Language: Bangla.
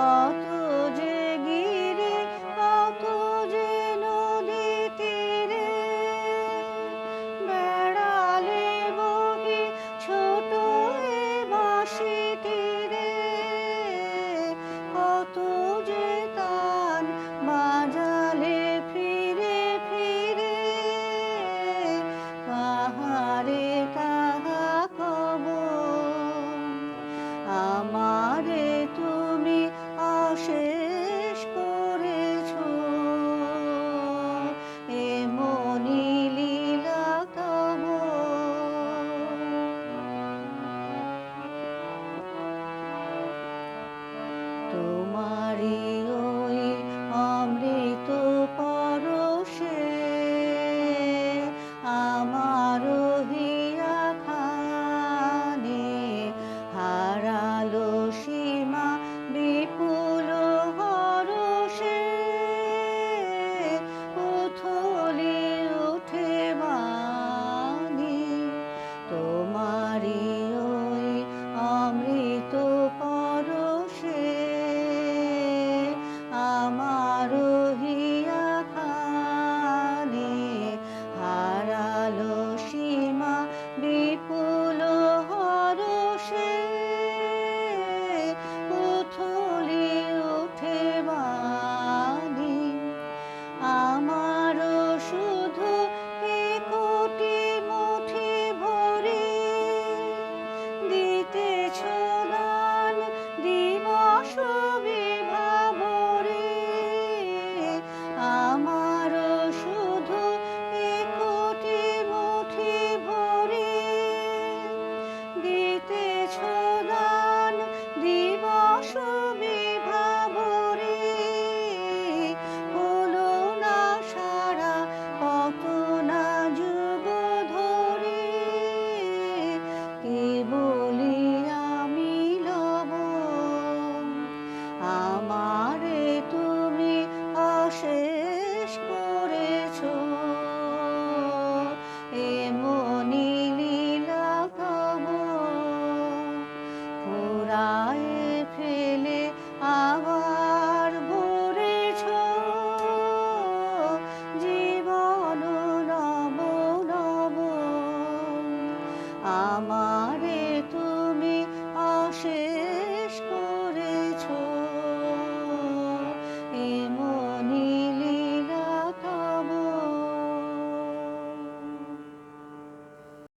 কত যে গিরি, কত যে নদী তীরে বেড়ালে বহি ছোট এ বাঁশি তীরে, কত যে তান বাজালে ফিরে ফিরে, কাহারে কাহা খবর। আমারে তুমি অশেষ করেছ, এমনি লীলা তব। তোমারি ওই অমৃত পরশে আমার হিয়া খানে হারালো সীমা বিপুল হরষে, উথলি উঠে বাণী তোমারি ওই অমৃত পরশে আমার হিয়া খানে হারালো সীমা বিপুল হরষে, উথলি উঠে বাণী। আমারও শুধু কোটি মুঠি ভরে দিতেছ দান দিবস বিভাবরে। আমারও শুধু কোটি মুঠি ভরে দিতেছ দান দিবস বিভাবরে। হলো না সারা কত না যুগ ধরে, কে বলি আমি লব। আমারে তুমি অশেষ করেছ, এমনি লীলা তব। ফুরায়ে ফেলে আবার ভরেছ জীবন নব নব। আমারে তুমি অশেষ